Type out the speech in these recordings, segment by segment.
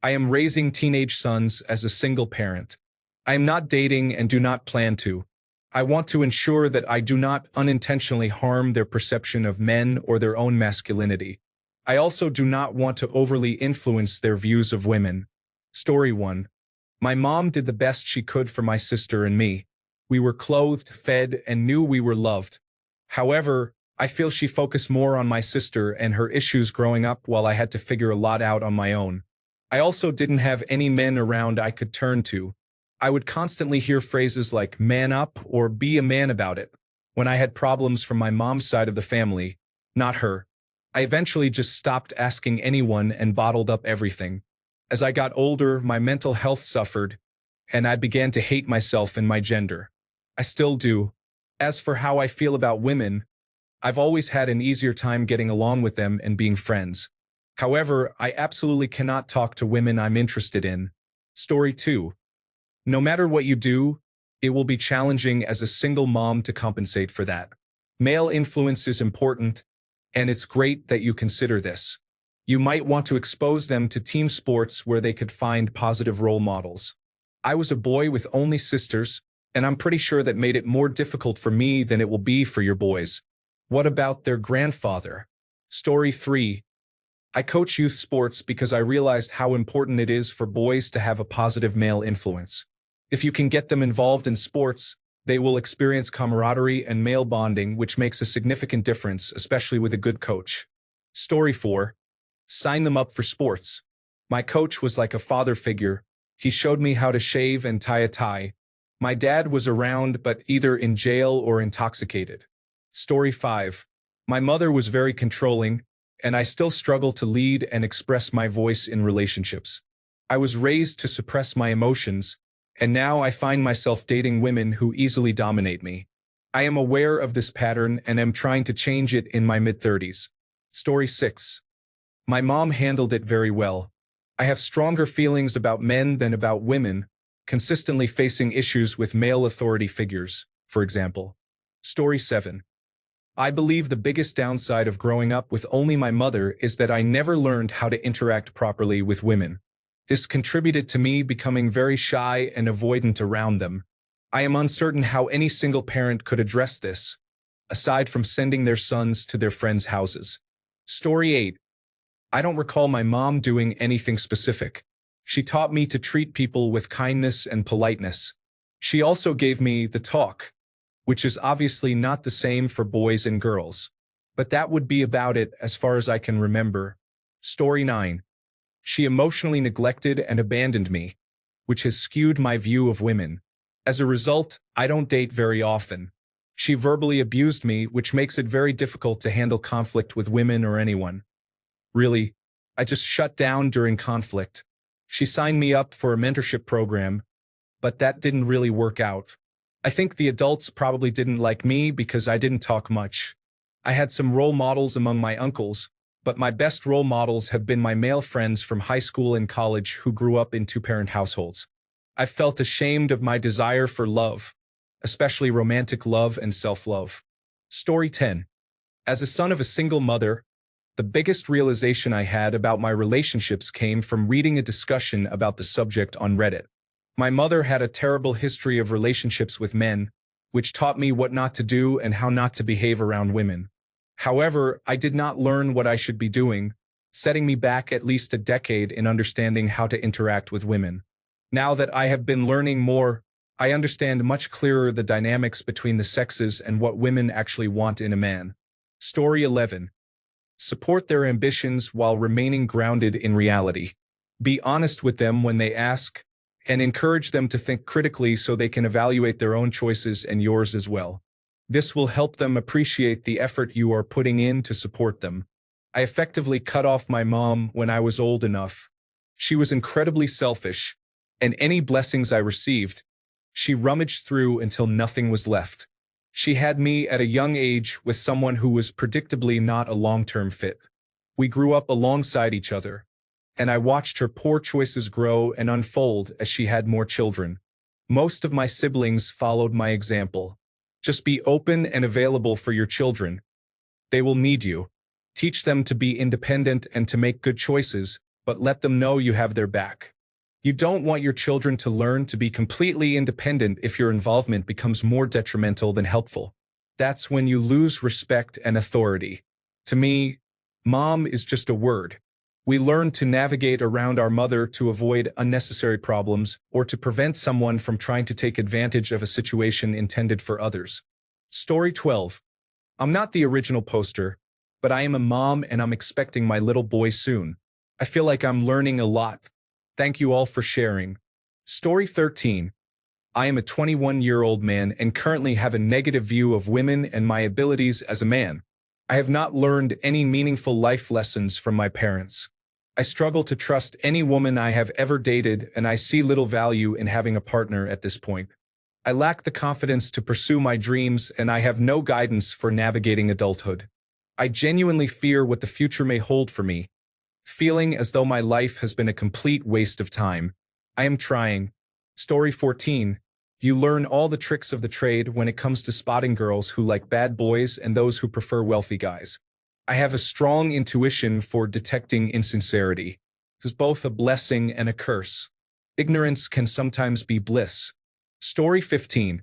I am raising teenage sons as a single parent. I am not dating and do not plan to. I want to ensure that I do not unintentionally harm their perception of men or their own masculinity. I also do not want to overly influence their views of women. Story 1. My mom did the best she could for my sister and me. We were clothed, fed, and knew we were loved. However, I feel she focused more on my sister and her issues growing up while I had to figure a lot out on my own. I also didn't have any men around I could turn to. I would constantly hear phrases like man up or be a man about it when I had problems from my mom's side of the family, not her. I eventually just stopped asking anyone and bottled up everything. As I got older, my mental health suffered, and I began to hate myself and my gender. I still do. As for how I feel about women, I've always had an easier time getting along with them and being friends. However, I absolutely cannot talk to women I'm interested in. Story 2. No matter what you do, it will be challenging as a single mom to compensate for that. Male influence is important, and it's great that you consider this. You might want to expose them to team sports where they could find positive role models. I was a boy with only sisters, and I'm pretty sure that made it more difficult for me than it will be for your boys. What about their grandfather? Story 3. I coach youth sports because I realized how important it is for boys to have a positive male influence. If you can get them involved in sports, they will experience camaraderie and male bonding, which makes a significant difference, especially with a good coach. Story 4. Sign them up for sports. My coach was like a father figure. He showed me how to shave and tie a tie. My dad was around, but either in jail or intoxicated. Story 5. My mother was very controlling, and I still struggle to lead and express my voice in relationships. I was raised to suppress my emotions, and now I find myself dating women who easily dominate me. I am aware of this pattern and am trying to change it in my mid-30s. Story 6. My mom handled it very well. I have stronger feelings about men than about women, consistently facing issues with male authority figures, for example. Story 7. I believe the biggest downside of growing up with only my mother is that I never learned how to interact properly with women. This contributed to me becoming very shy and avoidant around them. I am uncertain how any single parent could address this, aside from sending their sons to their friends' houses. Story 8. I don't recall my mom doing anything specific. She taught me to treat people with kindness and politeness. She also gave me the talk, which is obviously not the same for boys and girls. But that would be about it as far as I can remember. Story 9. She emotionally neglected and abandoned me, which has skewed my view of women. As a result, I don't date very often. She verbally abused me, which makes it very difficult to handle conflict with women or anyone. Really, I just shut down during conflict. She signed me up for a mentorship program, but that didn't really work out. I think the adults probably didn't like me because I didn't talk much. I had some role models among my uncles, but my best role models have been my male friends from high school and college who grew up in two-parent households. I felt ashamed of my desire for love, especially romantic love and self-love. Story 10. As a son of a single mother, the biggest realization I had about my relationships came from reading a discussion about the subject on Reddit. My mother had a terrible history of relationships with men, which taught me what not to do and how not to behave around women. However, I did not learn what I should be doing, setting me back at least a decade in understanding how to interact with women. Now that I have been learning more, I understand much clearer the dynamics between the sexes and what women actually want in a man. Story 11. Support their ambitions while remaining grounded in reality. Be honest with them when they ask, and encourage them to think critically so they can evaluate their own choices and yours as well. This will help them appreciate the effort you are putting in to support them. I effectively cut off my mom when I was old enough. She was incredibly selfish, and any blessings I received, she rummaged through until nothing was left. She had me at a young age with someone who was predictably not a long-term fit. We grew up alongside each other, and I watched her poor choices grow and unfold as she had more children. Most of my siblings followed my example. Just be open and available for your children. They will need you. Teach them to be independent and to make good choices, but let them know you have their back. You don't want your children to learn to be completely independent if your involvement becomes more detrimental than helpful. That's when you lose respect and authority. To me, mom is just a word. We learn to navigate around our mother to avoid unnecessary problems or to prevent someone from trying to take advantage of a situation intended for others. Story 12. I'm not the original poster, but I am a mom and I'm expecting my little boy soon. I feel like I'm learning a lot. Thank you all for sharing. Story 13. I am a 21-year-old man and currently have a negative view of women and my abilities as a man. I have not learned any meaningful life lessons from my parents. I struggle to trust any woman I have ever dated, and I see little value in having a partner at this point. I lack the confidence to pursue my dreams, and I have no guidance for navigating adulthood. I genuinely fear what the future may hold for me, feeling as though my life has been a complete waste of time. I am trying. Story 14. You learn all the tricks of the trade when it comes to spotting girls who like bad boys and those who prefer wealthy guys. I have a strong intuition for detecting insincerity. It is both a blessing and a curse. Ignorance can sometimes be bliss. Story 15.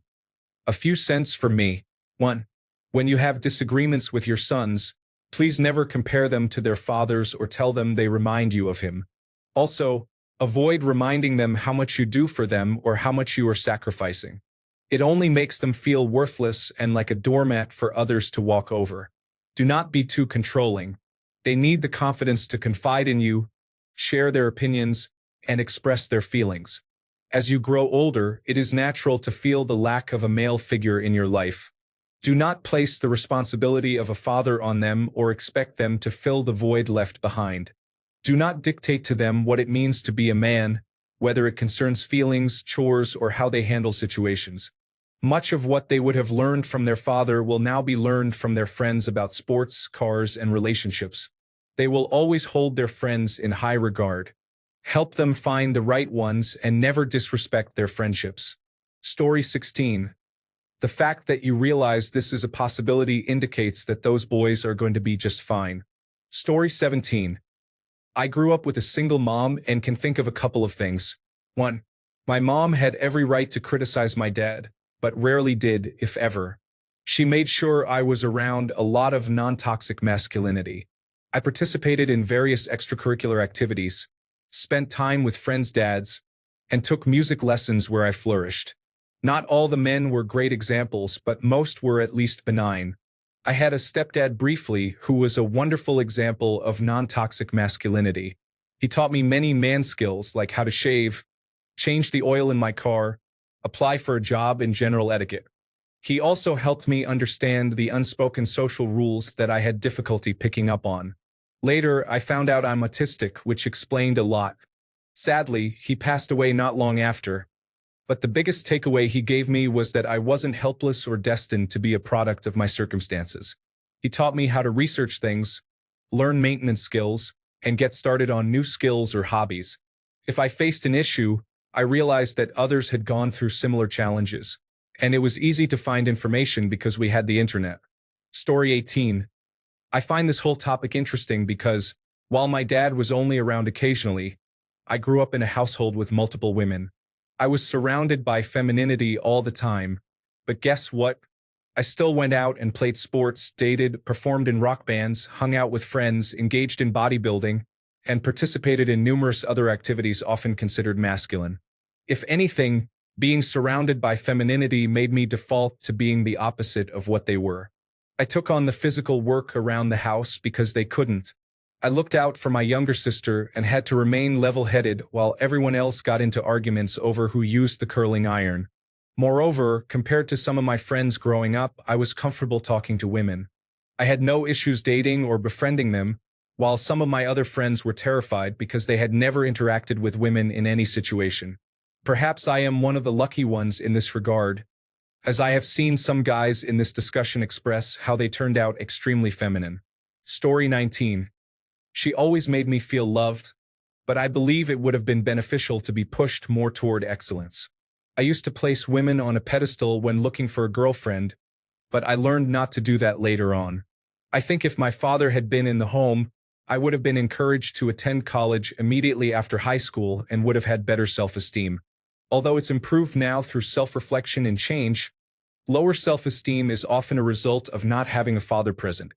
A few cents for me. 1. When you have disagreements with your sons, please never compare them to their fathers or tell them they remind you of him. Also, avoid reminding them how much you do for them or how much you are sacrificing. It only makes them feel worthless and like a doormat for others to walk over. Do not be too controlling. They need the confidence to confide in you, share their opinions, and express their feelings. As you grow older, it is natural to feel the lack of a male figure in your life. Do not place the responsibility of a father on them or expect them to fill the void left behind. Do not dictate to them what it means to be a man, whether it concerns feelings, chores, or how they handle situations. Much of what they would have learned from their father will now be learned from their friends about sports, cars, and relationships. They will always hold their friends in high regard. Help them find the right ones and never disrespect their friendships. Story 16. The fact that you realize this is a possibility indicates that those boys are going to be just fine. Story 17. I grew up with a single mom and can think of a couple of things. 1. My mom had every right to criticize my dad, but rarely did, if ever. She made sure I was around a lot of non-toxic masculinity. I participated in various extracurricular activities, spent time with friends' dads, and took music lessons where I flourished. Not all the men were great examples, but most were at least benign. I had a stepdad briefly who was a wonderful example of non-toxic masculinity. He taught me many man skills like how to shave, change the oil in my car, apply for a job, and general etiquette. He also helped me understand the unspoken social rules that I had difficulty picking up on. Later, I found out I'm autistic, which explained a lot. Sadly, he passed away not long after. But the biggest takeaway he gave me was that I wasn't helpless or destined to be a product of my circumstances. He taught me how to research things, learn maintenance skills, and get started on new skills or hobbies. If I faced an issue, I realized that others had gone through similar challenges, and it was easy to find information because we had the internet. Story 18. I find this whole topic interesting because, while my dad was only around occasionally, I grew up in a household with multiple women. I was surrounded by femininity all the time, but guess what? I still went out and played sports, dated, performed in rock bands, hung out with friends, engaged in bodybuilding, and participated in numerous other activities often considered masculine. If anything, being surrounded by femininity made me default to being the opposite of what they were. I took on the physical work around the house because they couldn't. I looked out for my younger sister and had to remain level-headed while everyone else got into arguments over who used the curling iron. Moreover, compared to some of my friends growing up, I was comfortable talking to women. I had no issues dating or befriending them, while some of my other friends were terrified because they had never interacted with women in any situation. Perhaps I am one of the lucky ones in this regard, as I have seen some guys in this discussion express how they turned out extremely feminine. Story 19. She always made me feel loved, but I believe it would have been beneficial to be pushed more toward excellence. I used to place women on a pedestal when looking for a girlfriend, but I learned not to do that later on. I think if my father had been in the home, I would have been encouraged to attend college immediately after high school and would have had better self-esteem. Although it's improved now through self-reflection and change, lower self-esteem is often a result of not having a father present,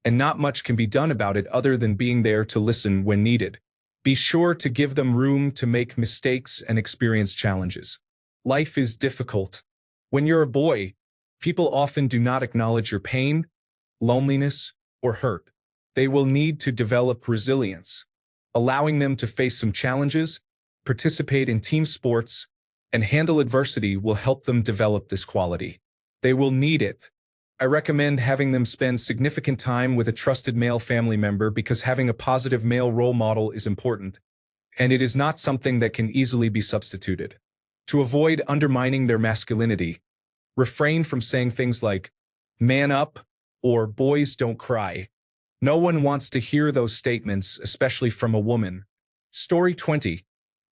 and not much can be done about it other than being there to listen when needed. Be sure to give them room to make mistakes and experience challenges. Life is difficult. When you're a boy, people often do not acknowledge your pain, loneliness, or hurt. They will need to develop resilience. Allowing them to face some challenges, participate in team sports, and handle adversity will help them develop this quality. They will need it. I recommend having them spend significant time with a trusted male family member because having a positive male role model is important, and it is not something that can easily be substituted. To avoid undermining their masculinity, refrain from saying things like, "Man up," or "boys don't cry." No one wants to hear those statements, especially from a woman. Story 20.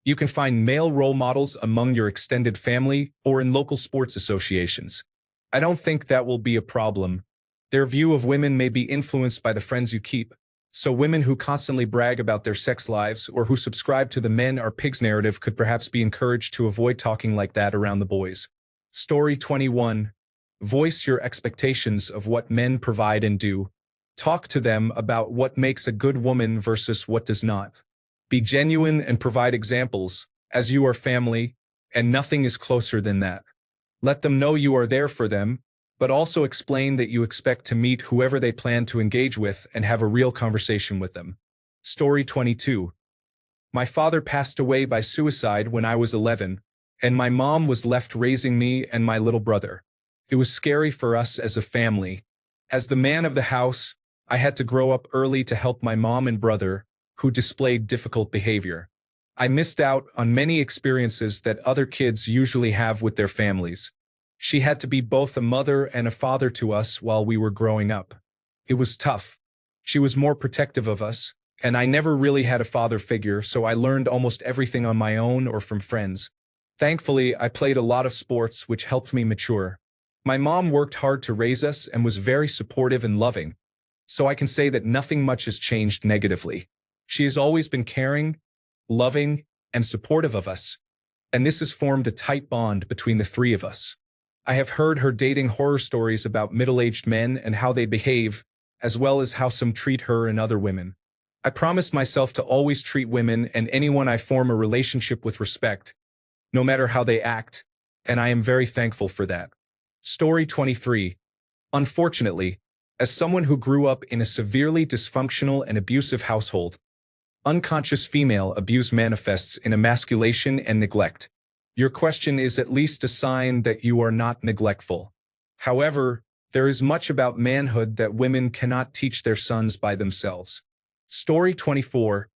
You can find male role models among your extended family or in local sports associations. I don't think that will be a problem. Their view of women may be influenced by the friends you keep, so women who constantly brag about their sex lives or who subscribe to the men are pigs narrative could perhaps be encouraged to avoid talking like that around the boys. Story 21. Voice your expectations of what men provide and do. Talk to them about what makes a good woman versus what does not. Be genuine and provide examples, as you are family, and nothing is closer than that. Let them know you are there for them, but also explain that you expect to meet whoever they plan to engage with and have a real conversation with them. Story 22. My father passed away by suicide when I was 11, and my mom was left raising me and my little brother. It was scary for us as a family. As the man of the house, I had to grow up early to help my mom and brother, who displayed difficult behavior. I missed out on many experiences that other kids usually have with their families. She had to be both a mother and a father to us while we were growing up. It was tough. She was more protective of us, and I never really had a father figure, so I learned almost everything on my own or from friends. Thankfully, I played a lot of sports, which helped me mature. My mom worked hard to raise us and was very supportive and loving, so I can say that nothing much has changed negatively. She has always been caring, loving, and supportive of us, and this has formed a tight bond between the three of us. I have heard her dating horror stories about middle-aged men and how they behave, as well as how some treat her and other women. I promised myself to always treat women and anyone I form a relationship with respect, no matter how they act, and I am very thankful for that. Story 23. Unfortunately, as someone who grew up in a severely dysfunctional and abusive household, unconscious female abuse manifests in emasculation and neglect. Your question is at least a sign that you are not neglectful. However, there is much about manhood that women cannot teach their sons by themselves. Story 24.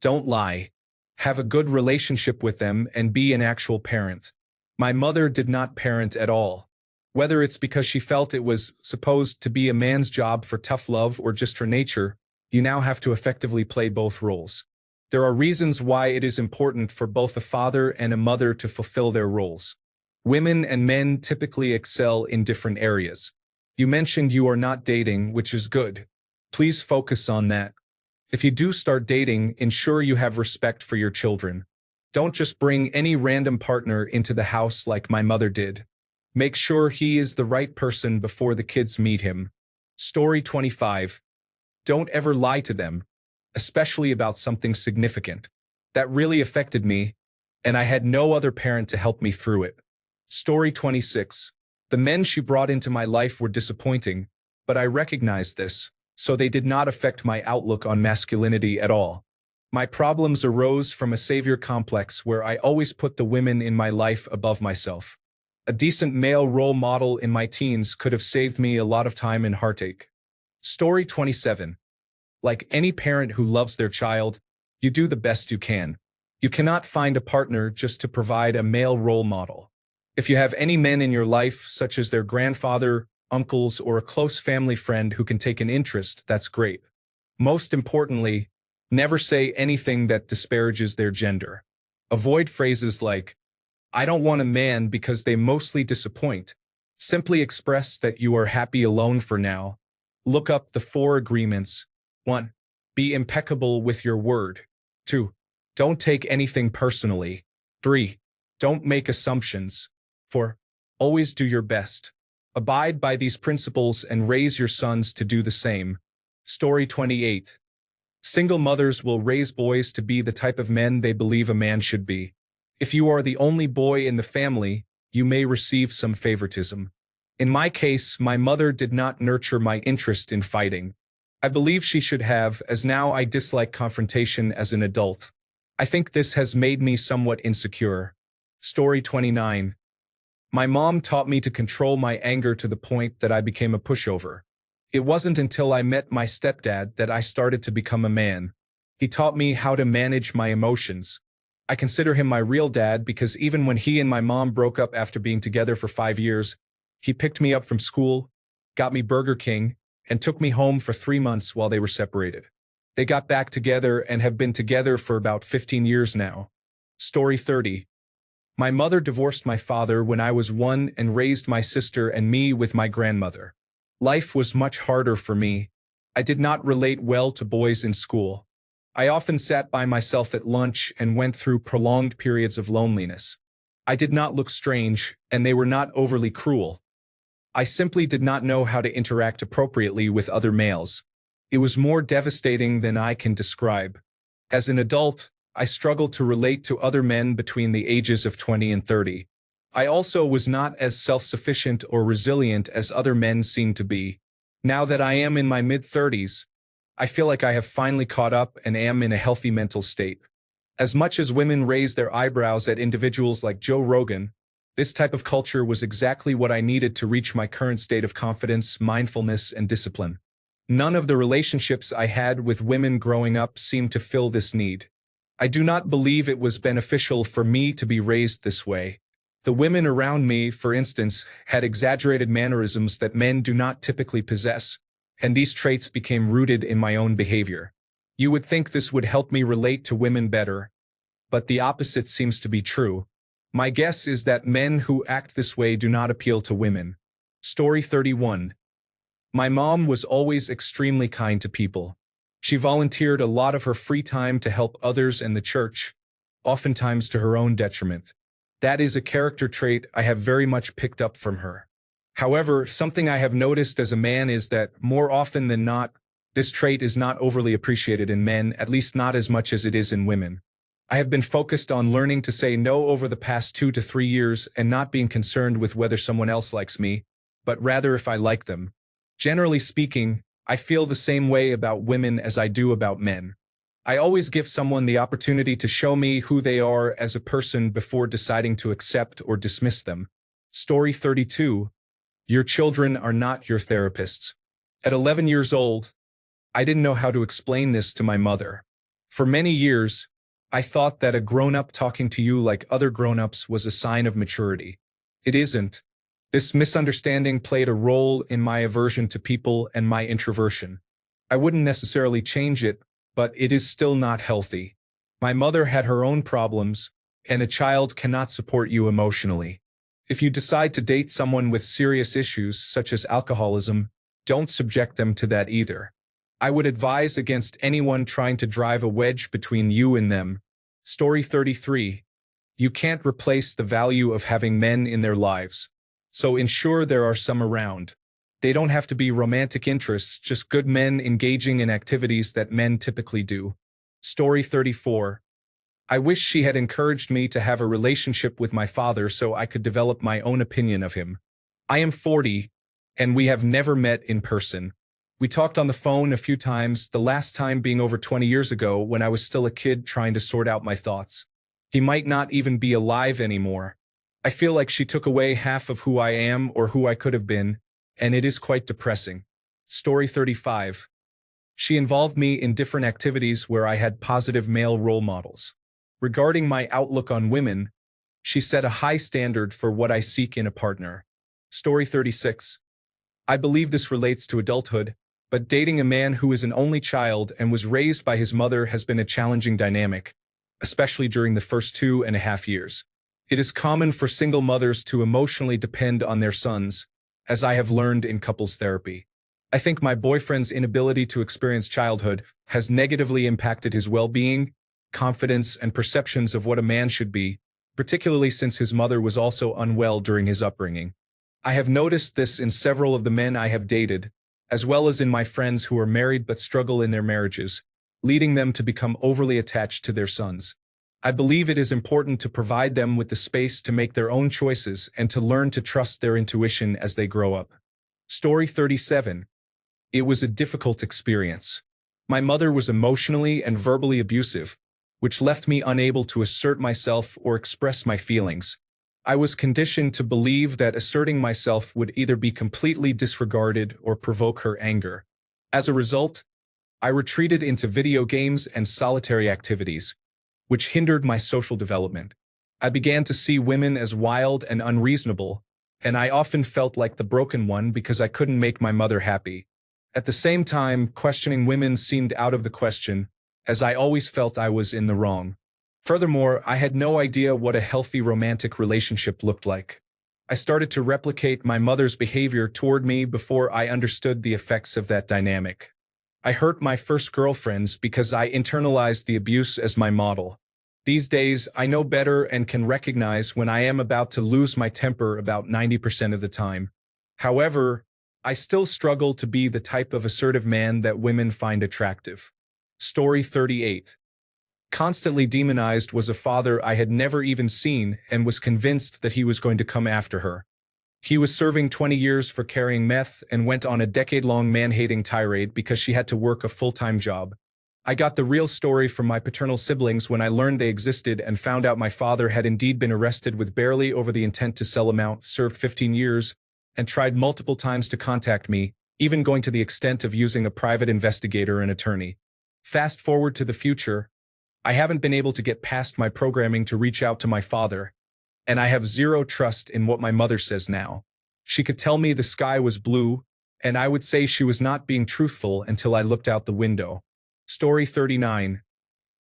Don't lie. Have a good relationship with them and be an actual parent. My mother did not parent at all. Whether it's because she felt it was supposed to be a man's job for tough love or just her nature, you now have to effectively play both roles. There are reasons why it is important for both a father and a mother to fulfill their roles. Women and men typically excel in different areas. You mentioned you are not dating, which is good. Please focus on that. If you do start dating, ensure you have respect for your children. Don't just bring any random partner into the house like my mother did. Make sure he is the right person before the kids meet him. Story 25. Don't ever lie to them, especially about something significant. That really affected me, and I had no other parent to help me through it. Story 26. The men she brought into my life were disappointing, but I recognized this, so they did not affect my outlook on masculinity at all. My problems arose from a savior complex where I always put the women in my life above myself. A decent male role model in my teens could have saved me a lot of time and heartache. Story 27. Like any parent who loves their child, you do the best you can. You cannot find a partner just to provide a male role model. If you have any men in your life, such as their grandfather, uncles, or a close family friend who can take an interest, that's great. Most importantly, never say anything that disparages their gender. Avoid phrases like, "I don't want a man," because they mostly disappoint. Simply express that you are happy alone for now. Look up the 4 agreements. 1. Be impeccable with your word. 2. Don't take anything personally. 3. Don't make assumptions. 4. Always do your best. Abide by these principles and raise your sons to do the same. Story 28. Single mothers will raise boys to be the type of men they believe a man should be. If you are the only boy in the family, you may receive some favoritism. In my case, my mother did not nurture my interest in fighting. I believe she should have, as now I dislike confrontation as an adult. I think this has made me somewhat insecure. Story 29. My mom taught me to control my anger to the point that I became a pushover. It wasn't until I met my stepdad that I started to become a man. He taught me how to manage my emotions. I consider him my real dad because even when he and my mom broke up after being together for 5 years, he picked me up from school, got me Burger King, and took me home for 3 months while they were separated. They got back together and have been together for about 15 years now. Story 30. My mother divorced my father when I was 1 and raised my sister and me with my grandmother. Life was much harder for me. I did not relate well to boys in school. I often sat by myself at lunch and went through prolonged periods of loneliness. I did not look strange, and they were not overly cruel. I simply did not know how to interact appropriately with other males. It was more devastating than I can describe. As an adult, I struggled to relate to other men between the ages of 20 and 30. I also was not as self-sufficient or resilient as other men seemed to be. Now that I am in my mid-30s, I feel like I have finally caught up and am in a healthy mental state. As much as women raise their eyebrows at individuals like Joe Rogan, this type of culture was exactly what I needed to reach my current state of confidence, mindfulness, and discipline. None of the relationships I had with women growing up seemed to fill this need. I do not believe it was beneficial for me to be raised this way. The women around me, for instance, had exaggerated mannerisms that men do not typically possess, and these traits became rooted in my own behavior. You would think this would help me relate to women better, but the opposite seems to be true. My guess is that men who act this way do not appeal to women. Story 31. My mom was always extremely kind to people. She volunteered a lot of her free time to help others and the church, oftentimes to her own detriment. That is a character trait I have very much picked up from her. However, something I have noticed as a man is that, more often than not, this trait is not overly appreciated in men, at least not as much as it is in women. I have been focused on learning to say no over the past 2 to 3 years and not being concerned with whether someone else likes me, but rather if I like them. Generally speaking, I feel the same way about women as I do about men. I always give someone the opportunity to show me who they are as a person before deciding to accept or dismiss them. Story 32. Your children are not your therapists. At 11 years old, I didn't know how to explain this to my mother. For many years, I thought that a grown-up talking to you like other grown-ups was a sign of maturity. It isn't. This misunderstanding played a role in my aversion to people and my introversion. I wouldn't necessarily change it, but it is still not healthy. My mother had her own problems, and a child cannot support you emotionally. If you decide to date someone with serious issues, such as alcoholism, don't subject them to that either. I would advise against anyone trying to drive a wedge between you and them. Story 33. You can't replace the value of having men in their lives, so ensure there are some around. They don't have to be romantic interests, just good men engaging in activities that men typically do. Story 34. I wish she had encouraged me to have a relationship with my father so I could develop my own opinion of him. I am 40, and we have never met in person. We talked on the phone a few times, the last time being over 20 years ago when I was still a kid trying to sort out my thoughts. He might not even be alive anymore. I feel like she took away half of who I am or who I could have been, and it is quite depressing. Story 35. She involved me in different activities where I had positive male role models. Regarding my outlook on women, she set a high standard for what I seek in a partner. Story 36. I believe this relates to adulthood, but dating a man who is an only child and was raised by his mother has been a challenging dynamic, especially during the first 2.5 years. It is common for single mothers to emotionally depend on their sons, as I have learned in couples therapy. I think my boyfriend's inability to experience childhood has negatively impacted his well-being, confidence, and perceptions of what a man should be, particularly since his mother was also unwell during his upbringing. I have noticed this in several of the men I have dated, as well as in my friends who are married but struggle in their marriages, leading them to become overly attached to their sons. I believe it is important to provide them with the space to make their own choices and to learn to trust their intuition as they grow up. Story 37. It was a difficult experience. My mother was emotionally and verbally abusive, which left me unable to assert myself or express my feelings. I was conditioned to believe that asserting myself would either be completely disregarded or provoke her anger. As a result, I retreated into video games and solitary activities, which hindered my social development. I began to see women as wild and unreasonable, and I often felt like the broken one because I couldn't make my mother happy. At the same time, questioning women seemed out of the question, as I always felt I was in the wrong. Furthermore, I had no idea what a healthy romantic relationship looked like. I started to replicate my mother's behavior toward me before I understood the effects of that dynamic. I hurt my first girlfriends because I internalized the abuse as my model. These days, I know better and can recognize when I am about to lose my temper about 90% of the time. However, I still struggle to be the type of assertive man that women find attractive. Story 38. Constantly demonized was a father I had never even seen and was convinced that he was going to come after her. He was serving 20 years for carrying meth and went on a decade-long man-hating tirade because she had to work a full-time job. I got the real story from my paternal siblings when I learned they existed and found out my father had indeed been arrested with barely over the intent to sell amount, served 15 years, and tried multiple times to contact me, even going to the extent of using a private investigator and attorney. Fast forward to the future, I haven't been able to get past my programming to reach out to my father, and I have zero trust in what my mother says now. She could tell me the sky was blue, and I would say she was not being truthful until I looked out the window. Story 39.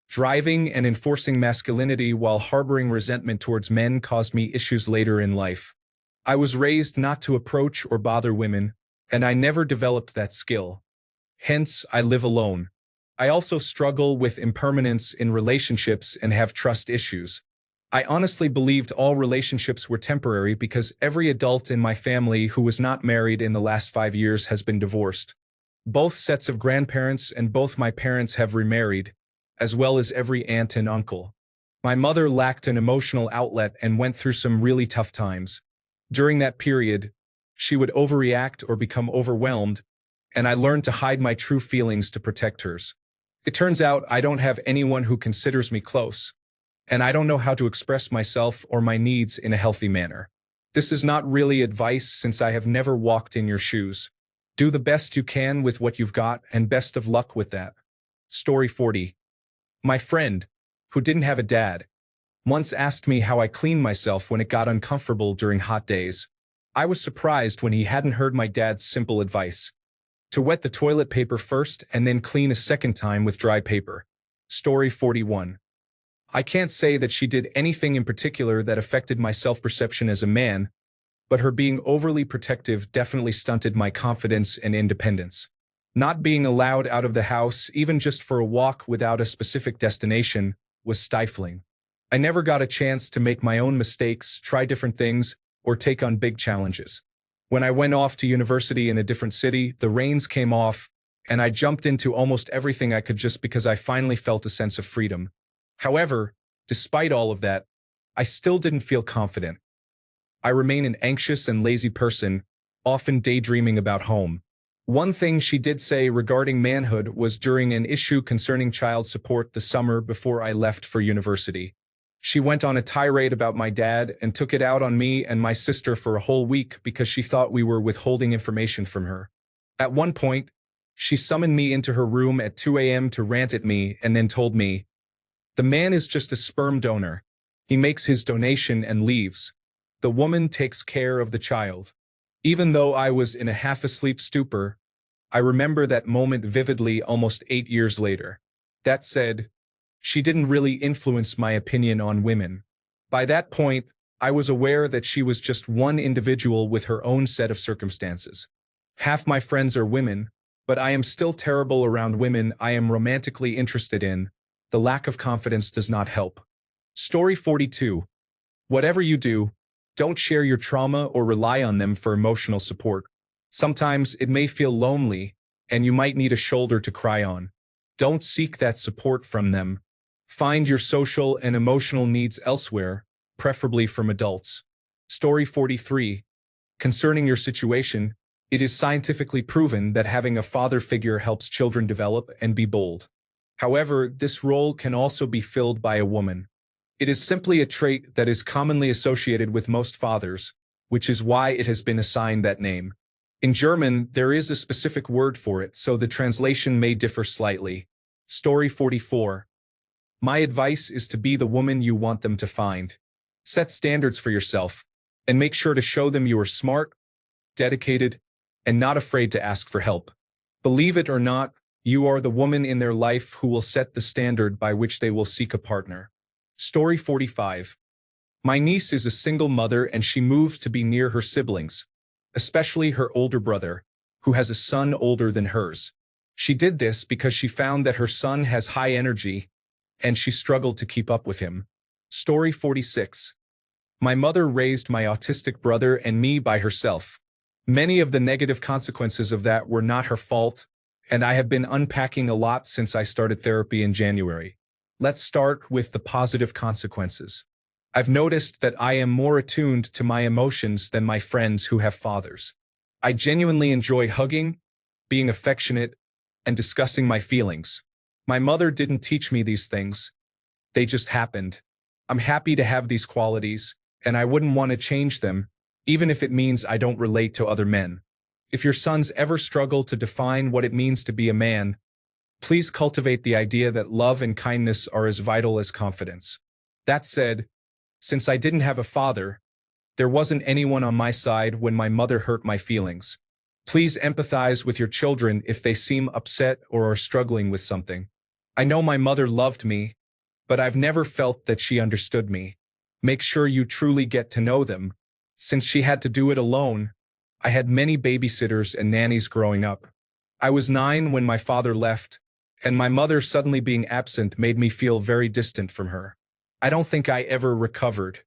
Driving and enforcing masculinity while harboring resentment towards men caused me issues later in life. I was raised not to approach or bother women, and I never developed that skill. Hence, I live alone. I also struggle with impermanence in relationships and have trust issues. I honestly believed all relationships were temporary because every adult in my family who was not married in the last 5 years has been divorced. Both sets of grandparents and both my parents have remarried, as well as every aunt and uncle. My mother lacked an emotional outlet and went through some really tough times. During that period, she would overreact or become overwhelmed, and I learned to hide my true feelings to protect hers. It turns out I don't have anyone who considers me close, and I don't know how to express myself or my needs in a healthy manner. This is not really advice since I have never walked in your shoes. Do the best you can with what you've got and best of luck with that. Story 40. My friend, who didn't have a dad, once asked me how I cleaned myself when it got uncomfortable during hot days. I was surprised when he hadn't heard my dad's simple advice: to wet the toilet paper first and then clean a second time with dry paper. Story 41. I can't say that she did anything in particular that affected my self-perception as a man, but her being overly protective definitely stunted my confidence and independence. Not being allowed out of the house, even just for a walk without a specific destination, was stifling. I never got a chance to make my own mistakes, try different things, or take on big challenges. When I went off to university in a different city, the reins came off, and I jumped into almost everything I could just because I finally felt a sense of freedom. However, despite all of that, I still didn't feel confident. I remain an anxious and lazy person, often daydreaming about home. One thing she did say regarding manhood was during an issue concerning child support the summer before I left for university. She went on a tirade about my dad and took it out on me and my sister for a whole week because she thought we were withholding information from her. At one point, she summoned me into her room at 2 a.m. to rant at me and then told me, "The man is just a sperm donor. He makes his donation and leaves. The woman takes care of the child." Even though I was in a half-asleep stupor, I remember that moment vividly almost 8 years later. That said, she didn't really influence my opinion on women. By that point, I was aware that she was just one individual with her own set of circumstances. Half my friends are women, but I am still terrible around women I am romantically interested in. The lack of confidence does not help. Story 42. Whatever you do, don't share your trauma or rely on them for emotional support. Sometimes it may feel lonely, and you might need a shoulder to cry on. Don't seek that support from them. Find your social and emotional needs elsewhere, preferably from adults. Story 43. Concerning your situation, it is scientifically proven that having a father figure helps children develop and be bold. However, this role can also be filled by a woman. It is simply a trait that is commonly associated with most fathers, which is why it has been assigned that name. In German, there is a specific word for it, so the translation may differ slightly. Story 44. My advice is to be the woman you want them to find. Set standards for yourself, and make sure to show them you are smart, dedicated, and not afraid to ask for help. Believe it or not, you are the woman in their life who will set the standard by which they will seek a partner. Story 45. My niece is a single mother and she moved to be near her siblings, especially her older brother, who has a son older than hers. She did this because she found that her son has high energy and she struggled to keep up with him. Story 46. My mother raised my autistic brother and me by herself. Many of the negative consequences of that were not her fault, and I have been unpacking a lot since I started therapy in January. Let's start with the positive consequences. I've noticed that I am more attuned to my emotions than my friends who have fathers. I genuinely enjoy hugging, being affectionate, and discussing my feelings. My mother didn't teach me these things. They just happened. I'm happy to have these qualities, and I wouldn't want to change them, even if it means I don't relate to other men. If your sons ever struggle to define what it means to be a man, please cultivate the idea that love and kindness are as vital as confidence. That said, since I didn't have a father, there wasn't anyone on my side when my mother hurt my feelings. Please empathize with your children if they seem upset or are struggling with something. I know my mother loved me, but I've never felt that she understood me. Make sure you truly get to know them. Since she had to do it alone, I had many babysitters and nannies growing up. I was 9 when my father left, and my mother suddenly being absent made me feel very distant from her. I don't think I ever recovered.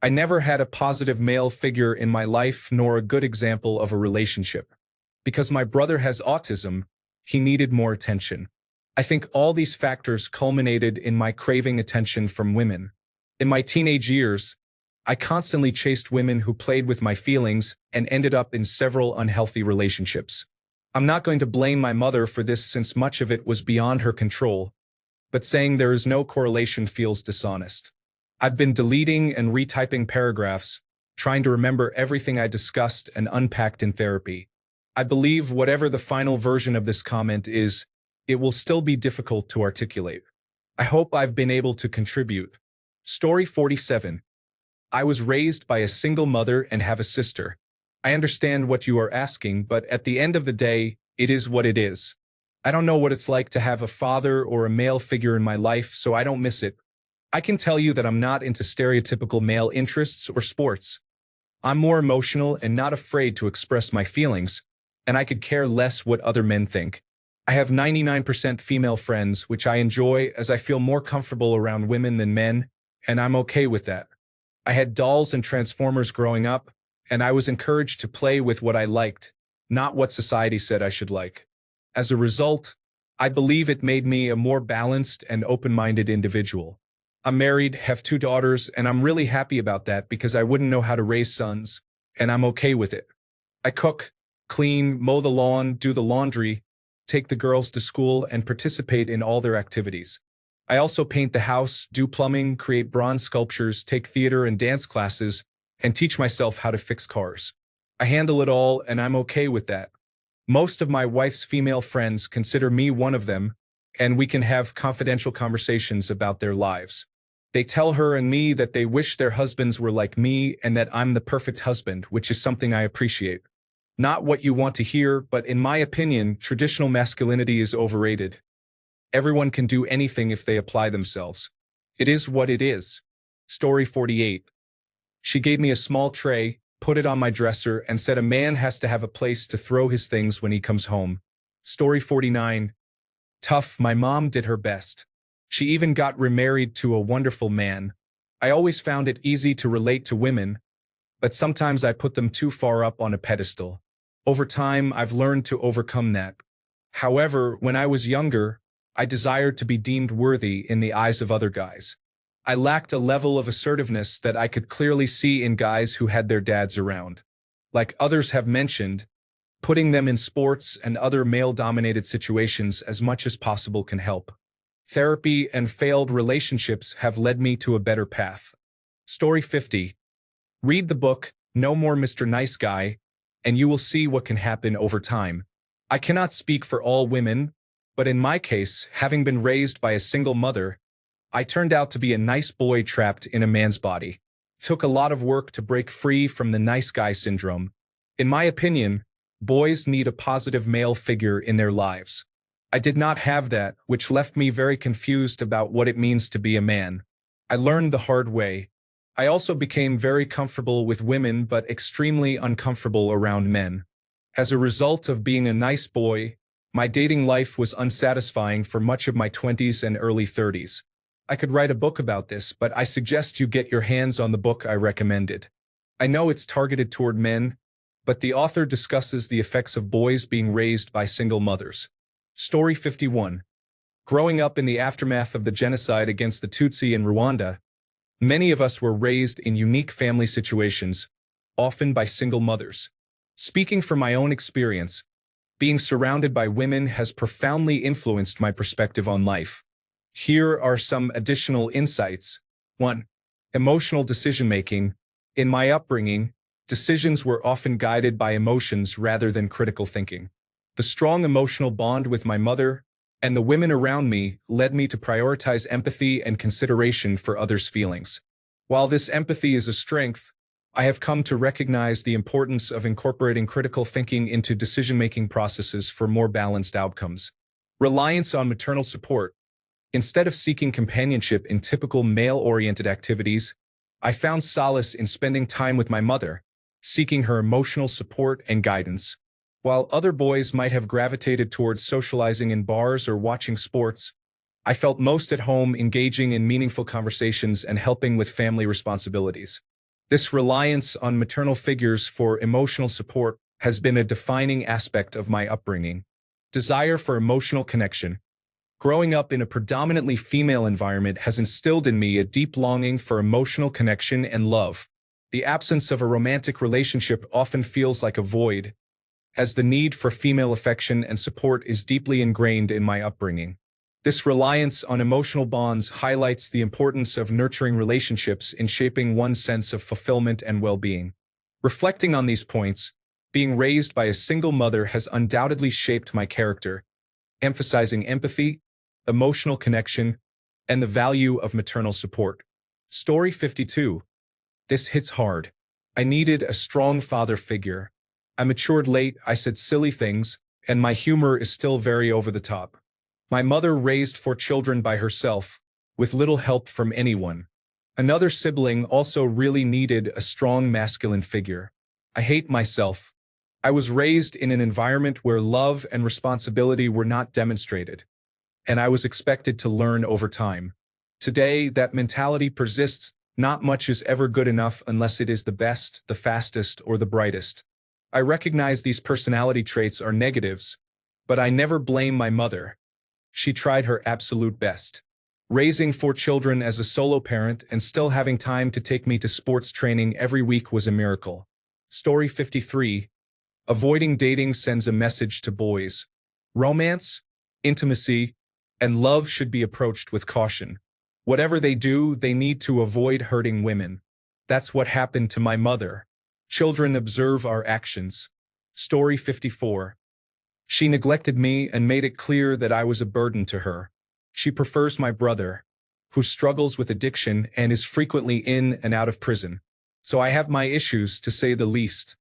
I never had a positive male figure in my life nor a good example of a relationship. Because my brother has autism, he needed more attention. I think all these factors culminated in my craving attention from women. In my teenage years, I constantly chased women who played with my feelings and ended up in several unhealthy relationships. I'm not going to blame my mother for this since much of it was beyond her control, but saying there is no correlation feels dishonest. I've been deleting and retyping paragraphs, trying to remember everything I discussed and unpacked in therapy. I believe whatever the final version of this comment is, it will still be difficult to articulate. I hope I've been able to contribute. Story 47. I was raised by a single mother and have a sister. I understand what you are asking, but at the end of the day, it is what it is. I don't know what it's like to have a father or a male figure in my life, so I don't miss it. I can tell you that I'm not into stereotypical male interests or sports. I'm more emotional and not afraid to express my feelings, and I could care less what other men think. I have 99% female friends, which I enjoy as I feel more comfortable around women than men, and I'm okay with that. I had dolls and Transformers growing up, and I was encouraged to play with what I liked, not what society said I should like. As a result, I believe it made me a more balanced and open-minded individual. I'm married, have 2 daughters, and I'm really happy about that because I wouldn't know how to raise sons, and I'm okay with it. I cook, clean, mow the lawn, do the laundry, take the girls to school, and participate in all their activities. I also paint the house, do plumbing, create bronze sculptures, take theater and dance classes, and teach myself how to fix cars. I handle it all, and I'm okay with that. Most of my wife's female friends consider me one of them, and we can have confidential conversations about their lives. They tell her and me that they wish their husbands were like me and that I'm the perfect husband, which is something I appreciate. Not what you want to hear, but in my opinion, traditional masculinity is overrated. Everyone can do anything if they apply themselves. It is what it is. Story 48. She gave me a small tray, put it on my dresser, and said a man has to have a place to throw his things when he comes home. Story 49. Tough, my mom did her best. She even got remarried to a wonderful man. I always found it easy to relate to women, but sometimes I put them too far up on a pedestal. Over time, I've learned to overcome that. However, when I was younger, I desired to be deemed worthy in the eyes of other guys. I lacked a level of assertiveness that I could clearly see in guys who had their dads around. Like others have mentioned, putting them in sports and other male-dominated situations as much as possible can help. Therapy and failed relationships have led me to a better path. Story 50. Read the book, No More Mr. Nice Guy, and you will see what can happen over time. I cannot speak for all women, but in my case, having been raised by a single mother, I turned out to be a nice boy trapped in a man's body. It took a lot of work to break free from the nice guy syndrome. In my opinion, boys need a positive male figure in their lives. I did not have that, which left me very confused about what it means to be a man. I learned the hard way. I also became very comfortable with women but extremely uncomfortable around men. As a result of being a nice boy, my dating life was unsatisfying for much of my 20s and early 30s. I could write a book about this, but I suggest you get your hands on the book I recommended. I know it's targeted toward men, but the author discusses the effects of boys being raised by single mothers. Story 51. Growing up in the aftermath of the genocide against the Tutsi in Rwanda, many of us were raised in unique family situations, often by single mothers. Speaking from my own experience, being surrounded by women has profoundly influenced my perspective on life. Here are some additional insights. 1. Emotional decision-making. In my upbringing, decisions were often guided by emotions rather than critical thinking. The strong emotional bond with my mother and the women around me led me to prioritize empathy and consideration for others' feelings. While this empathy is a strength, I have come to recognize the importance of incorporating critical thinking into decision-making processes for more balanced outcomes. Reliance on maternal support. Instead of seeking companionship in typical male-oriented activities, I found solace in spending time with my mother, seeking her emotional support and guidance. While other boys might have gravitated towards socializing in bars or watching sports, I felt most at home engaging in meaningful conversations and helping with family responsibilities. This reliance on maternal figures for emotional support has been a defining aspect of my upbringing. Desire for emotional connection. Growing up in a predominantly female environment has instilled in me a deep longing for emotional connection and love. The absence of a romantic relationship often feels like a void, as the need for female affection and support is deeply ingrained in my upbringing. This reliance on emotional bonds highlights the importance of nurturing relationships in shaping one's sense of fulfillment and well-being. Reflecting on these points, being raised by a single mother has undoubtedly shaped my character, emphasizing empathy, emotional connection, and the value of maternal support. Story 52. This hits hard. I needed a strong father figure. I matured late, I said silly things, and my humor is still very over the top. My mother raised 4 children by herself, with little help from anyone. Another sibling also really needed a strong masculine figure. I hate myself. I was raised in an environment where love and responsibility were not demonstrated, and I was expected to learn over time. Today, that mentality persists. Not much is ever good enough unless it is the best, the fastest, or the brightest. I recognize these personality traits are negatives, but I never blame my mother. She tried her absolute best. Raising 4 children as a solo parent and still having time to take me to sports training every week was a miracle. Story 53. Avoiding dating sends a message to boys. Romance, intimacy, and love should be approached with caution. Whatever they do, they need to avoid hurting women. That's what happened to my mother. Children observe our actions. Story 54. She neglected me and made it clear that I was a burden to her. She prefers my brother, who struggles with addiction and is frequently in and out of prison. So I have my issues, to say the least.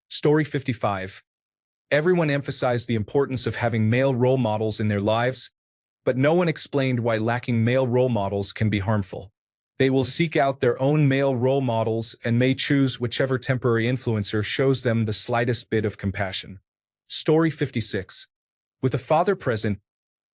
Story 55. Everyone emphasized the importance of having male role models in their lives, but no one explained why lacking male role models can be harmful. They will seek out their own male role models and may choose whichever temporary influencer shows them the slightest bit of compassion. Story 56. With a father present,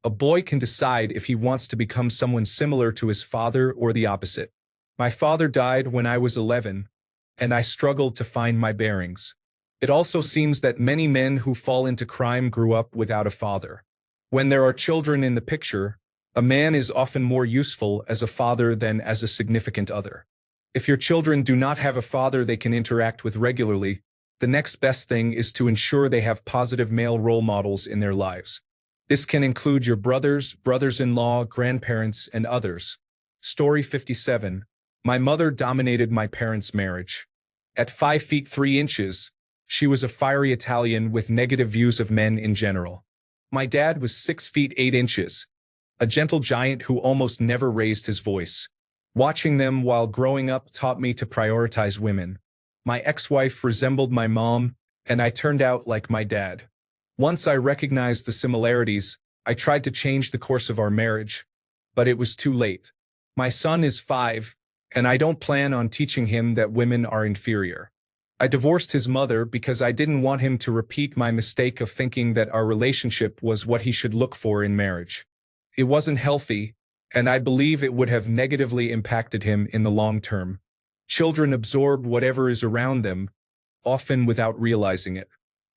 a boy can decide if he wants to become someone similar to his father or the opposite. My father died when I was 11, and I struggled to find my bearings. It also seems that many men who fall into crime grew up without a father. When there are children in the picture, a man is often more useful as a father than as a significant other. If your children do not have a father they can interact with regularly, the next best thing is to ensure they have positive male role models in their lives. This can include your brothers, brothers-in-law, grandparents, and others. Story 57. My mother dominated my parents' marriage. At 5 feet 3 inches, she was a fiery Italian with negative views of men in general. My dad was 6 feet 8 inches, a gentle giant who almost never raised his voice. Watching them while growing up taught me to prioritize women. My ex-wife resembled my mom, and I turned out like my dad. Once I recognized the similarities, I tried to change the course of our marriage, but it was too late. My son is 5, and I don't plan on teaching him that women are inferior. I divorced his mother because I didn't want him to repeat my mistake of thinking that our relationship was what he should look for in marriage. It wasn't healthy, and I believe it would have negatively impacted him in the long term. Children absorb whatever is around them, often without realizing it.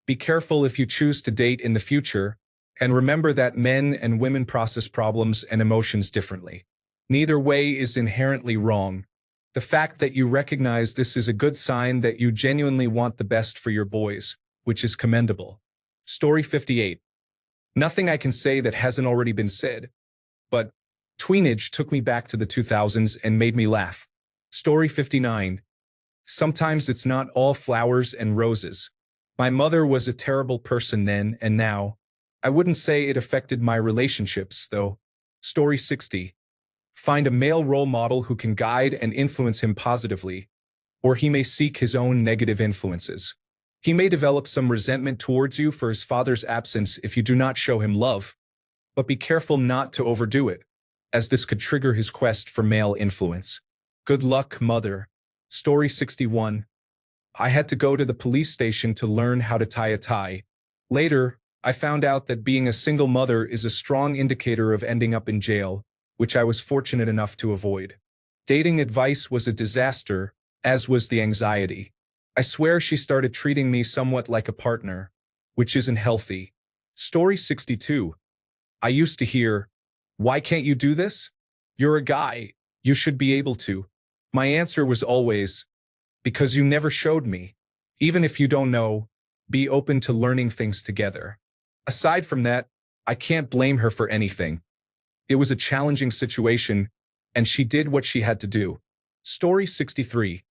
Be careful if you choose to date in the future, and remember that men and women process problems and emotions differently. Neither way is inherently wrong. The fact that you recognize this is a good sign that you genuinely want the best for your boys, which is commendable. Story 58. Nothing I can say that hasn't already been said, but tweenage took me back to the 2000s and made me laugh. Story 59. Sometimes it's not all flowers and roses. My mother was a terrible person then and now. I wouldn't say it affected my relationships, though. Story 60. Find a male role model who can guide and influence him positively, or he may seek his own negative influences. He may develop some resentment towards you for his father's absence if you do not show him love, but be careful not to overdo it, as this could trigger his quest for male influence. Good luck, mother. Story 61. I had to go to the police station to learn how to tie a tie. Later, I found out that being a single mother is a strong indicator of ending up in jail, which I was fortunate enough to avoid. Dating advice was a disaster, as was the anxiety. I swear she started treating me somewhat like a partner, which isn't healthy. Story 62. I used to hear, "Why can't you do this? You're a guy. You should be able to." My answer was always, "Because you never showed me." Even if you don't know, be open to learning things together. Aside from that, I can't blame her for anything. It was a challenging situation, and she did what she had to do. Story 63.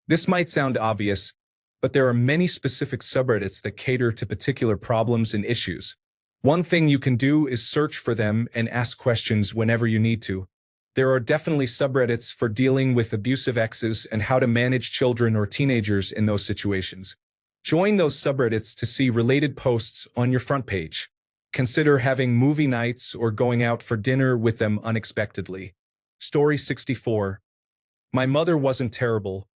This might sound obvious, but there are many specific subreddits that cater to particular problems and issues. One thing you can do is search for them and ask questions whenever you need to. There are definitely subreddits for dealing with abusive exes and how to manage children or teenagers in those situations. Join those subreddits to see related posts on your front page. Consider having movie nights or going out for dinner with them unexpectedly. Story 64. My mother wasn't terrible,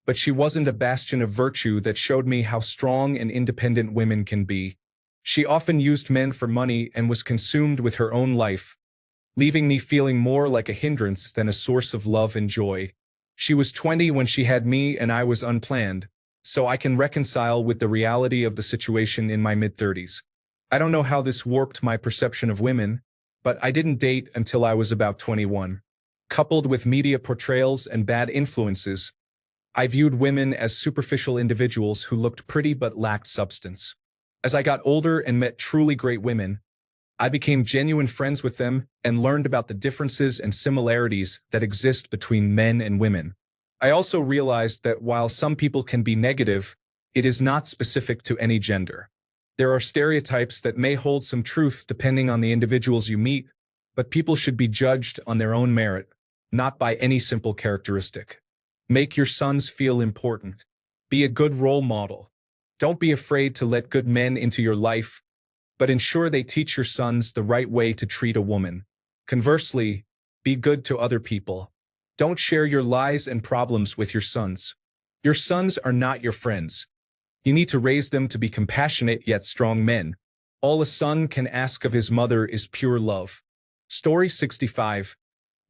but she wasn't a bastion of virtue that showed me how strong and independent women can be. She often used men for money and was consumed with her own life, leaving me feeling more like a hindrance than a source of love and joy. She was 20 when she had me and I was unplanned, so I can reconcile with the reality of the situation in my mid-30s. I don't know how this warped my perception of women, but I didn't date until I was about 21. Coupled with media portrayals and bad influences, I viewed women as superficial individuals who looked pretty but lacked substance. As I got older and met truly great women, I became genuine friends with them and learned about the differences and similarities that exist between men and women. I also realized that while some people can be negative, it is not specific to any gender. There are stereotypes that may hold some truth depending on the individuals you meet, but people should be judged on their own merit, not by any simple characteristic. Make your sons feel important. Be a good role model. Don't be afraid to let good men into your life, but ensure they teach your sons the right way to treat a woman. Conversely, be good to other people. Don't share your lies and problems with your sons. Your sons are not your friends. You need to raise them to be compassionate yet strong men. All a son can ask of his mother is pure love. Story 65.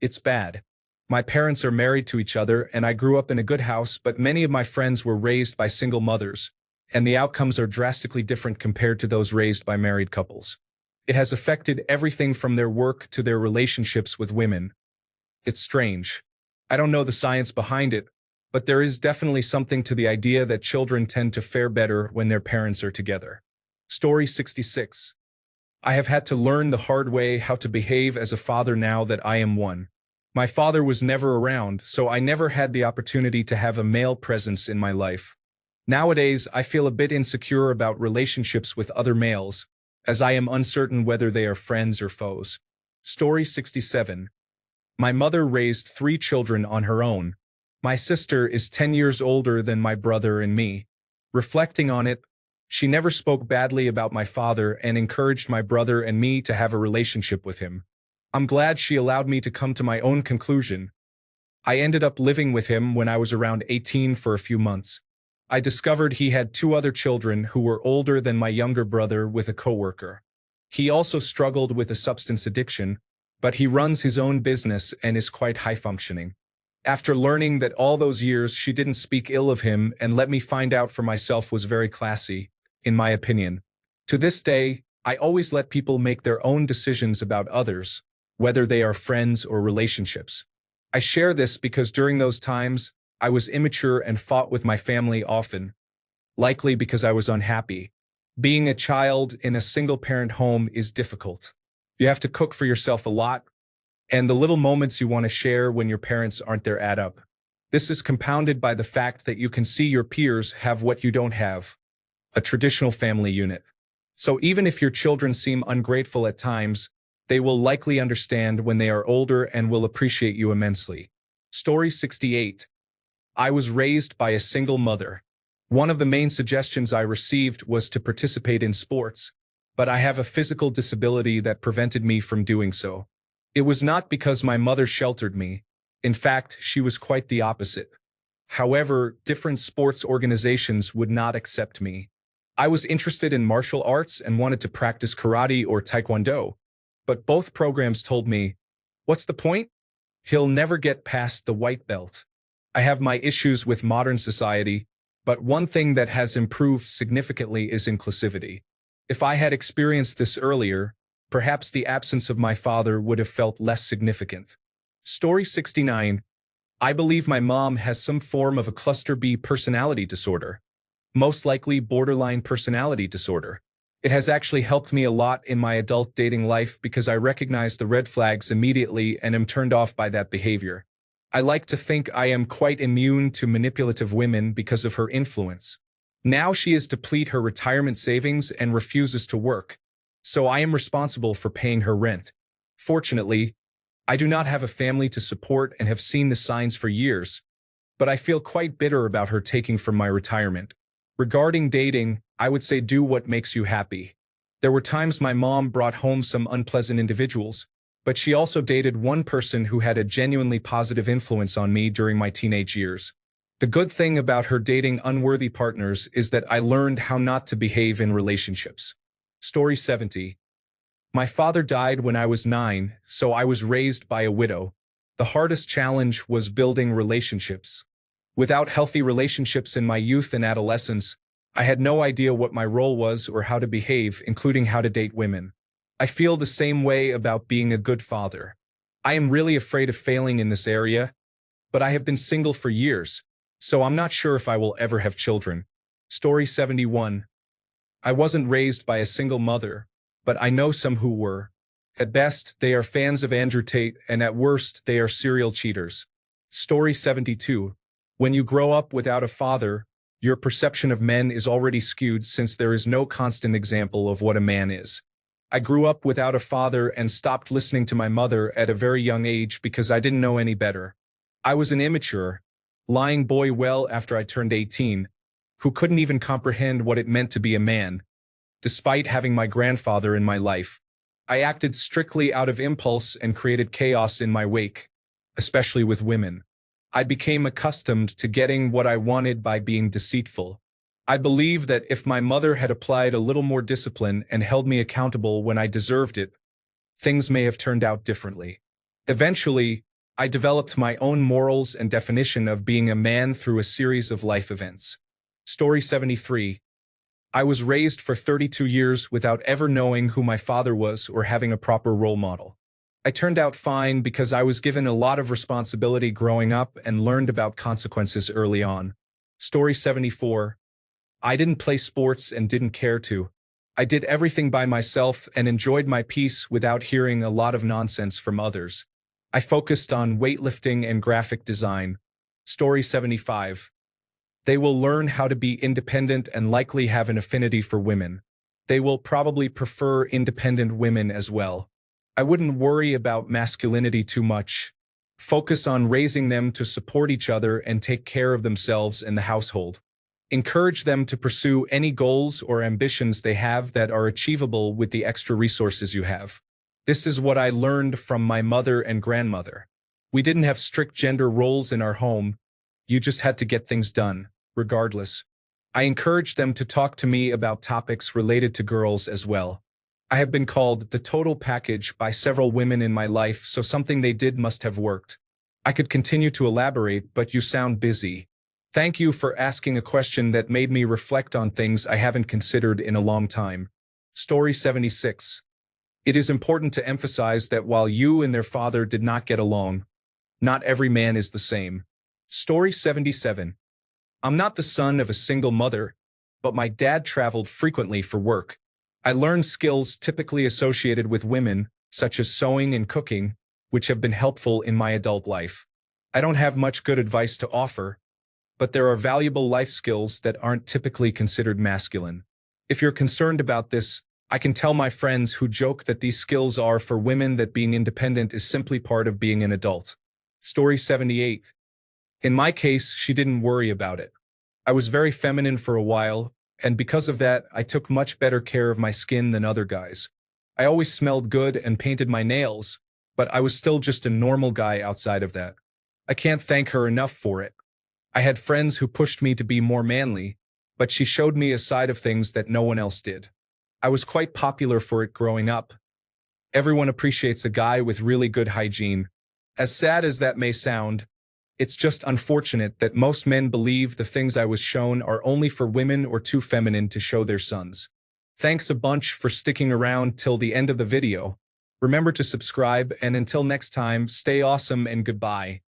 It's bad. My parents are married to each other and I grew up in a good house, but many of my friends were raised by single mothers, and the outcomes are drastically different compared to those raised by married couples. It has affected everything from their work to their relationships with women. It's strange. I don't know the science behind it, but there is definitely something to the idea that children tend to fare better when their parents are together. Story 66. I have had to learn the hard way how to behave as a father now that I am one. My father was never around, so I never had the opportunity to have a male presence in my life. Nowadays, I feel a bit insecure about relationships with other males, as I am uncertain whether they are friends or foes. Story 67. My mother raised 3 children on her own. My sister is 10 years older than my brother and me. Reflecting on it, she never spoke badly about my father and encouraged my brother and me to have a relationship with him. I'm glad she allowed me to come to my own conclusion. I ended up living with him when I was around 18 for a few months. I discovered he had 2 other children who were older than my younger brother with a coworker. He also struggled with a substance addiction, but he runs his own business and is quite high-functioning. After learning that all those years she didn't speak ill of him and let me find out for myself was very classy, in my opinion. To this day, I always let people make their own decisions about others, whether they are friends or relationships. I share this because during those times, I was immature and fought with my family often, likely because I was unhappy. Being a child in a single-parent home is difficult. You have to cook for yourself a lot, and the little moments you want to share when your parents aren't there add up. This is compounded by the fact that you can see your peers have what you don't have, a traditional family unit. So even if your children seem ungrateful at times, they will likely understand when they are older and will appreciate you immensely. Story 68. I was raised by a single mother. One of the main suggestions I received was to participate in sports, but I have a physical disability that prevented me from doing so. It was not because my mother sheltered me. In fact, she was quite the opposite. However, different sports organizations would not accept me. I was interested in martial arts and wanted to practice karate or taekwondo, but both programs told me, "What's the point? He'll never get past the white belt." I have my issues with modern society, but one thing that has improved significantly is inclusivity. If I had experienced this earlier, perhaps the absence of my father would have felt less significant. Story 69. I believe my mom has some form of a cluster B personality disorder, most likely borderline personality disorder. It has actually helped me a lot in my adult dating life because I recognize the red flags immediately and am turned off by that behavior. I like to think I am quite immune to manipulative women because of her influence. Now she is deplete her retirement savings and refuses to work, so I am responsible for paying her rent. Fortunately, I do not have a family to support and have seen the signs for years, but I feel quite bitter about her taking from my retirement. Regarding dating, I would say do what makes you happy. There were times my mom brought home some unpleasant individuals, but she also dated one person who had a genuinely positive influence on me during my teenage years. The good thing about her dating unworthy partners is that I learned how not to behave in relationships. Story 70. My father died when I was 9, so I was raised by a widow. The hardest challenge was building relationships. Without healthy relationships in my youth and adolescence, I had no idea what my role was or how to behave, including how to date women. I feel the same way about being a good father. I am really afraid of failing in this area, but I have been single for years, so I'm not sure if I will ever have children. Story 71. I wasn't raised by a single mother, but I know some who were. At best, they are fans of Andrew Tate, and at worst, they are serial cheaters. Story 72. When you grow up without a father, your perception of men is already skewed since there is no constant example of what a man is. I grew up without a father and stopped listening to my mother at a very young age because I didn't know any better. I was an immature, lying boy well after I turned 18, who couldn't even comprehend what it meant to be a man. Despite having my grandfather in my life, I acted strictly out of impulse and created chaos in my wake. especially with women. I became accustomed to getting what I wanted by being deceitful. I believe that if my mother had applied a little more discipline and held me accountable when I deserved it, things may have turned out differently. Eventually, I developed my own morals and definition of being a man through a series of life events. Story 73. I was raised for 32 years without ever knowing who my father was or having a proper role model. I turned out fine because I was given a lot of responsibility growing up and learned about consequences early on. Story 74. I didn't play sports and didn't care to. I did everything by myself and enjoyed my peace without hearing a lot of nonsense from others. I focused on weightlifting and graphic design. Story 75. They will learn how to be independent and likely have an affinity for women. They will probably prefer independent women as well. I wouldn't worry about masculinity too much. Focus on raising them to support each other and take care of themselves and the household. Encourage them to pursue any goals or ambitions they have that are achievable with the extra resources you have. This is what I learned from my mother and grandmother. We didn't have strict gender roles in our home. You just had to get things done, regardless. I encouraged them to talk to me about topics related to girls as well. I have been called the total package by several women in my life, so something they did must have worked. I could continue to elaborate, but you sound busy. Thank you for asking a question that made me reflect on things I haven't considered in a long time. Story 76. It is important to emphasize that while you and their father did not get along, not every man is the same. Story 77. I'm not the son of a single mother, but my dad traveled frequently for work. I learned skills typically associated with women, such as sewing and cooking, which have been helpful in my adult life. I don't have much good advice to offer, but there are valuable life skills that aren't typically considered masculine. If you're concerned about this, I can tell my friends who joke that these skills are for women that being independent is simply part of being an adult. Story 78. In my case, she didn't worry about it. I was very feminine for a while, and because of that, I took much better care of my skin than other guys. I always smelled good and painted my nails, but I was still just a normal guy outside of that. I can't thank her enough for it. I had friends who pushed me to be more manly, but she showed me a side of things that no one else did. I was quite popular for it growing up. Everyone appreciates a guy with really good hygiene. As sad as that may sound, it's just unfortunate that most men believe the things I was shown are only for women or too feminine to show their sons. Thanks a bunch for sticking around till the end of the video. Remember to subscribe, and until next time, stay awesome and goodbye.